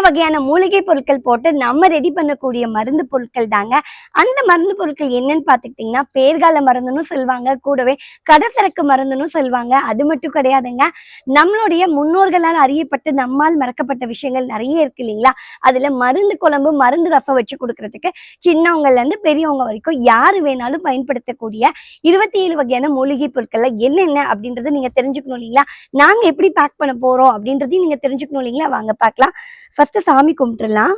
வகையான மூலிகை பொருட்கள் போட்டு நம்ம ரெடி பண்ணக்கூடிய மருந்து பொருட்கள் தாங்க. அந்த மருந்து பொருட்கள் என்னன்னு பார்த்துக்கிட்டிங்கன்னா, பேர்கால மருந்துன்னு சொல்லுவாங்க, கூடவே கடசரக்கு மருந்துன்னு சொல்லுவாங்க. அது மட்டும் கிடையாதுங்க, நம்மளுடைய முன்னோர்களால் அறியப்பட்டு நம்மால் மறக்கப்பட்ட விஷயங்கள் நிறைய இருக்கு இல்லைங்களா? அதுல மருந்து குழம்பு, மருந்து ரசம் வச்சு கொடுக்கறதுக்கு சின்னவங்கல இருந்து பெரியவங்க வரைக்கும் யாரு வேணாலும் பயன்படுத்தக்கூடிய 27 வகையான மூலிகை பொருட்கள்ல என்னென்ன அப்படின்றது நீங்க தெரிஞ்சுக்கணும் இல்லைங்களா? நாங்க எப்படி பேக் பண்ண போறோம் அப்படின்றதையும் நீங்க தெரிஞ்சுக்கணும் இல்லைங்களா? வாங்க பார்க்கலாம். ஃபர்ஸ்ட் சாமி கும்பிட்டுலாம்.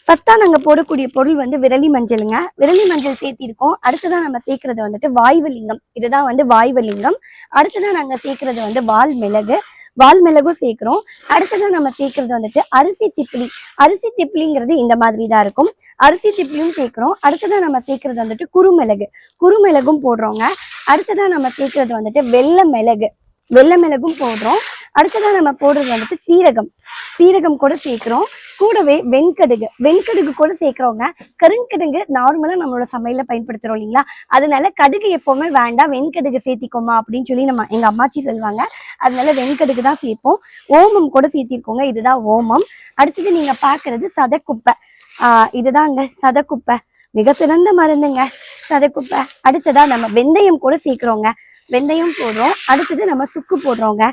ஃபர்ஸ்டா நாங்க போடக்கூடிய பொருள் வந்து விரலி மஞ்சளுங்க. விரலி மஞ்சள் சேர்த்திருக்கோம். அடுத்ததான் நம்ம சேர்க்கறது வந்துட்டு வாய்வலிங்கம். இதுதான் வந்து வாய்வலிங்கம். அடுத்ததான் நாங்க சேர்க்கறது வந்து வால் மிளகு. வால் மிளகும் சேர்க்கிறோம். அடுத்ததான் நம்ம சேர்க்கறது வந்துட்டு அரிசி திப்பிலி. அரிசி திப்பிலிங்கிறது இந்த மாதிரி தான் இருக்கும். அரிசி திப்பிலியும் சேர்க்கிறோம். அடுத்ததான் நம்ம சேர்க்கறது வந்துட்டு குறுமிளகு. குறுமிளகும் போடுறோங்க. அடுத்ததான் நம்ம சேர்க்கறது வந்துட்டு வெள்ளை மிளகு. வெள்ளை மிளகும் போடுறோம். அடுத்ததான் நம்ம போடுறது வந்துட்டு சீரகம். சீரகம் கூட சேர்க்கிறோம். கூடவே வெண்கடுகு. வெண்கடுகு கூட சேர்க்கிறோங்க. கருங்கடுகு நார்மலா நம்மளோட சமையல பயன்படுத்துறோம் இல்லைங்களா? அதனால கடுகு எப்பவுமே வேண்டாம், வெண்கடுகு சேர்த்திக்கோமா அப்படின்னு சொல்லி எங்க அம்மாச்சி சொல்லுவாங்க. அதனால வெண்கடுகு தான் சேர்ப்போம். ஓமம் கூட சேர்த்திருக்கோங்க. இதுதான் ஓமம். அடுத்தது நீங்க பாக்குறது சதக்குப்பை. இதுதாங்க சதக்குப்பை. மிக சிறந்த மருந்துங்க சதக்குப்பை. அடுத்ததா நம்ம வெந்தயம் கூட சேர்க்கிறோங்க. வெந்தயம் போடுறோம். அடுத்தது நம்ம சுக்கு போடுறோங்க.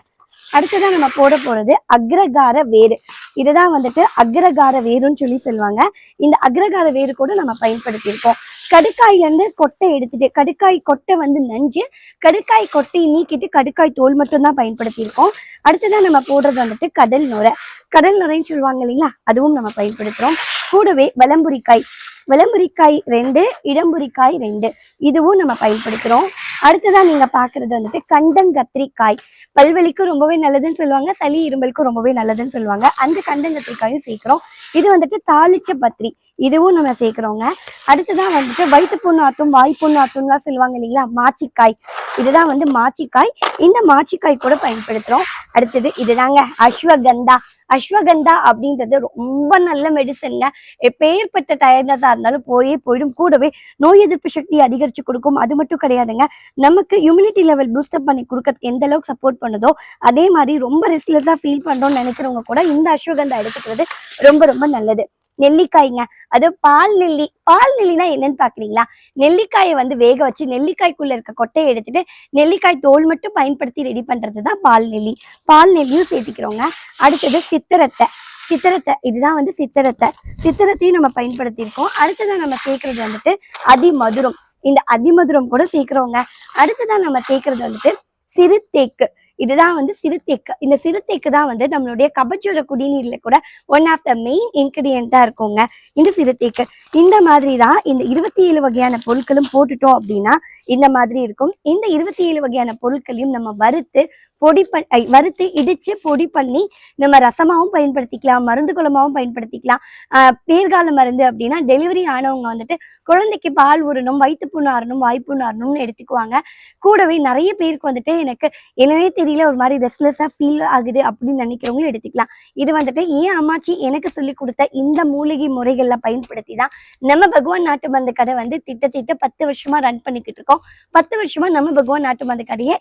அடுத்ததான் நம்ம போட போறது அக்ரகார வேறு. இதுதான் வந்துட்டு அக்ரகார வேறுன்னு சொல்லி சொல்லுவாங்க. இந்த அக்ரகார வேறு கூட நம்ம பயன்படுத்தியிருக்கோம். கடுக்காயில இருந்து கொட்டை எடுத்துட்டு, கடுக்காய் கொட்டை வந்து நஞ்சு, கடுக்காய் கொட்டையை நீக்கிட்டு கடுக்காய் தோல் மட்டும் தான் பயன்படுத்தியிருக்கோம். அடுத்ததான் நம்ம போடுறது வந்துட்டு கடல் நுரை. கடல் நுரைன்னு சொல்லுவாங்க இல்லைங்களா? அதுவும் நம்ம பயன்படுத்துறோம். கூடவே வலம்புரிக்காய். விளம்புரிக்காய் 2, இடம்புரிக்காய் 2, இதுவும் நம்ம பயன்படுத்துறோம். அடுத்ததான் நீங்க பாக்குறது வந்துட்டு கண்டங்கத்திரிக்காய். பல்வலிக்கும் ரொம்பவே நல்லதுன்னு சொல்லுவாங்க, சளி இரும்பலுக்கும் ரொம்பவே நல்லதுன்னு சொல்லுவாங்க. அந்த கண்டங்கத்திரிக்காயும் சேர்க்கிறோம். இது வந்துட்டு தாளிச்ச பத்திரி. இதுவும் நம்ம சேர்க்கிறோங்க. அடுத்ததான் வந்துட்டு வயிற்று புண்ணு ஆத்தும், வாய்ப்புண்ணு ஆத்தும்லாம் சொல்லுவாங்க இல்லைங்களா? மாச்சிக்காய். இதுதான் வந்து மாச்சிக்காய். இந்த மாச்சிக்காய் கூட பயன்படுத்துறோம். அடுத்தது இதுதாங்க அஸ்வகந்தா. அஸ்வகந்தா அப்படின்றது ரொம்ப நல்ல மெடிசன்ங்க. எப்பேற்பட்ட டயர்ட்னஸா இருந்தாலும் போயிடும். கூடவே நோய் எதிர்ப்பு சக்தி அதிகரிச்சு கொடுக்கும். அது மட்டும் கிடையாதுங்க, நமக்கு இம்யூனிட்டி லெவல் பூஸ்டப் பண்ணி கொடுக்கறதுக்கு எந்த அளவுக்கு சப்போர்ட் பண்ணுதோ அதே மாதிரி ரொம்ப ரெஸ்ட்லெஸ்ஸா ஃபீல் பண்றோம்னு நினைக்கிறவங்க கூட இந்த அஸ்வகந்தா எடுத்துக்கிறது ரொம்ப ரொம்ப நல்லது. நெல்லிக்காய்ங்க, அது பால் நெல்லி. பால் நெல்லினா என்னன்னு பாக்குறீங்களா? நெல்லிக்காயை வந்து வேக வச்சு நெல்லிக்காய்க்குள்ள இருக்க கொட்டையை எடுத்துட்டு நெல்லிக்காய் தோல் மட்டும் பயன்படுத்தி ரெடி பண்றதுதான் பால் நெல்லி. பால் நெல்லியும் சேர்த்திக்கிறோங்க. அடுத்தது சித்திரத்தை. சித்திரத்தை, இதுதான் வந்து சித்திரத்தை. சித்திரத்தையும் நம்ம பயன்படுத்தியிருக்கோம். அடுத்ததான் நம்ம சேர்க்கறது வந்துட்டு அதிமதுரம். இந்த அதிமதுரம் கூட சேர்க்கிறோங்க. அடுத்ததான் நம்ம சேர்க்கறது வந்துட்டு சிறுதேக்கு. இதுதான் வந்து சிறுதேக்கு. இந்த சிறுதேக்கு தான் வந்து நம்மளுடைய கபச்சுர குடிநீர்ல கூட ஒன் ஆஃப் த மெயின் இன்கிரிடியன்ட்டா இருக்குங்க இந்த சிறுதேக்கு. இந்த மாதிரி தான் இந்த 27 வகையான பொருட்களும் போட்டுட்டோம் அப்படின்னா இந்த மாதிரி இருக்கும். இந்த 27 வகையான பொருட்களையும் நம்ம வறுத்து இடிச்சு பொடி பண்ணி நம்ம ரசமாவும் பயன்படுத்திக்கலாம், மருந்து குழம்பாவும் பயன்படுத்திக்கலாம். பேர்கால மருந்து அப்படின்னா டெலிவரி ஆனவங்க வந்துட்டு குழந்தைக்கு பால் ஊறணும், வயிற்று புண்ணு ஆறணும், வாய்ப்புண்ணு ஆறணும்னு எடுத்துக்குவாங்க. கூடவே நிறைய பேருக்கு வந்துட்டு எனக்கு என்னன்னே தெரியல, ஒரு மாதிரி ரெஸ்ட்லெஸ்ஸா ஃபீல் ஆகுது அப்படின்னு நினைக்கிறவங்களும் எடுத்துக்கலாம். இது வந்துட்டு ஏன் அம்மாச்சி எனக்கு சொல்லி கொடுத்த இந்த மூலிகை முறைகள்ல பயன்படுத்தி தான் நம்ம பகவான் நாட்டு மருந்து கடை வந்து திட்ட 10 வருஷமா ரன் பண்ணிக்கிட்டு இருக்கோம். 10 வருஷமா நம்ம பகவான் நாட்டு மருந்து கடையை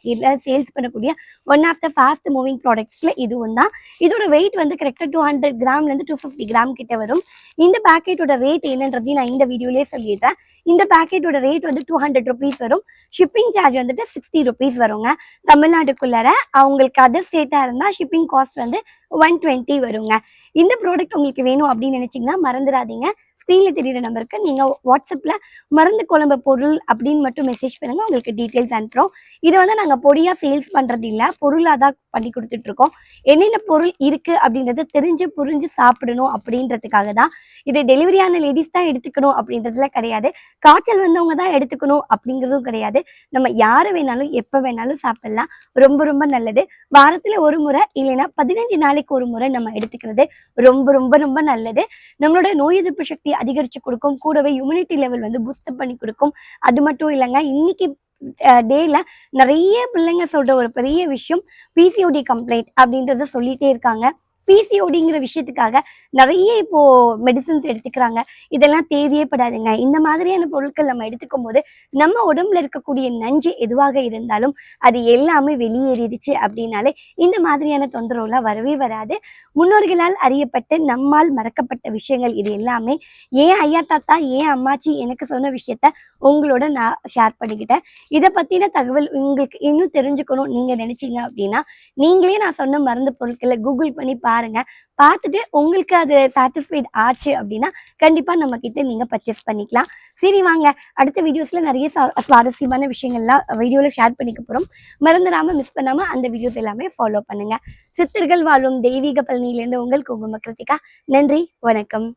சேல்ஸ் பண்ணக்கூடிய one of the fast moving ப்ராடக்ட்ஸ்ல இதுவும் தான். இதோட வெயிட் வந்து கரெக்டா 200 கிராம்ல இருந்து 250 கிராம் கிட்ட வரும். இந்த பேக்கெட்டோட ரேட் என்னன்றதையும் நான் இந்த வீடியோலயே சொல்லிடுறேன். இந்த பேக்கெட்டோட ரேட் வந்து 200 ருபீஸ் வரும். ஷிப்பிங் சார்ஜ் வந்துட்டு 60 ருபீஸ் வருங்க. தமிழ்நாட்டுக்குள்ளார அவங்களுக்கு அதர் ஸ்டேட்டா இருந்தா ஷிப்பிங் காஸ்ட் வந்து 120 வருங்க. இந்த ப்ராடக்ட் உங்களுக்கு வேணும் அப்படின்னு நினைச்சீங்கன்னா மறந்துடாதீங்க, ஸ்க்ரீன்ல தெரியுற நம்பருக்கு நீங்க வாட்ஸ்அப்ல மருந்து குழம்பு பொருள் அப்படின்னு மட்டும் மெசேஜ் பண்ணுங்க, உங்களுக்கு டீட்டெயில்ஸ் அனுப்புறோம். இதை வந்து நாங்க பொடியா சேல்ஸ் பண்றது இல்லை, பொருளாக தான் பண்ணி கொடுத்துட்டு இருக்கோம். என்னென்ன பொருள் இருக்கு அப்படின்றத தெரிஞ்சு புரிஞ்சு சாப்பிடணும் அப்படின்றதுக்காக தான். இது டெலிவரியான லேடிஸ் தான் எடுத்துக்கணும் அப்படின்றதுல கிடையாது, காய்ச்சல் வந்தவங்க தான் எடுத்துக்கணும் அப்படிங்கிறதும் கிடையாது. நம்ம யாரு வேணாலும் எப்ப வேணாலும் சாப்பிடலாம். ரொம்ப ரொம்ப நல்லது. வாரத்துல ஒரு முறை இல்லைன்னா 15 நாளைக்கு ஒரு முறை நம்ம எடுத்துக்கிறது ரொம்ப ரொம்ப ரொம்ப நல்லது. நம்மளோட நோய் எதிர்ப்பு சக்தி அதிகரிச்சு கொடுக்கும். கூடவே இம்யூனிட்டி லெவல் வந்து பூஸ்டப் பண்ணி கொடுக்கும். அது மட்டும் இல்லைங்க, இன்னைக்கு டேல நிறைய பிள்ளைங்க சொல்ற ஒரு பெரிய விஷயம் பிசிஓடி கம்ப்ளைண்ட் அப்படின்றத சொல்லிட்டே இருக்காங்க. பிசிஓடிங்கிற விஷயத்துக்காக நிறைய இப்போ மெடிசின்ஸ் எடுத்துக்கிறாங்க. இதெல்லாம் தேவையே படாதுங்க. இந்த மாதிரியான பொருட்கள் நம்ம எடுத்துக்கும் போது நம்ம உடம்புல இருக்கக்கூடிய நஞ்சு எதுவாக இருந்தாலும் அது எல்லாமே வெளியேறிடுச்சு அப்படின்னாலே இந்த மாதிரியான தொந்தரவுலாம் வரவே வராது. முன்னோர்களால் அறியப்பட்ட நம்மால் மறக்கப்பட்ட விஷயங்கள் இது எல்லாமே ஏன் ஐயா தாத்தா ஏன் அம்மாச்சி எனக்கு சொன்ன விஷயத்த உங்களோட நான் ஷேர் பண்ணிக்கிட்டேன். இதை பத்தின தகவல் உங்களுக்கு இன்னும் தெரிஞ்சுக்கணும் நீங்க நினைச்சீங்க அப்படின்னா நீங்களே நான் சொன்ன மருந்து பொருட்களை கூகுள் பண்ணி பாருங்க. பார்த்துட்டு உங்களுக்கு அது சாட்டிஸ்ஃபைட் ஆச்சு அப்படின்னா கண்டிப்பா நம்ம கிட்ட நீங்க பர்ச்சேஸ் பண்ணிக்கலாம். சரி வாங்க, அடுத்த வீடியோஸ்ல நிறைய சுவாரஸ்யமான விஷயங்கள்லாம் வீடியோல ஷேர் பண்ணிக்க போறோம். மறந்துடாம மிஸ் பண்ணாம அந்த வீடியோஸ் எல்லாமே ஃபாலோ பண்ணுங்க. சித்தர்கள் வாழும் தெய்வீக பழனியிலிருந்து உங்கள் குங்கும கிருத்திகா. நன்றி, வணக்கம்.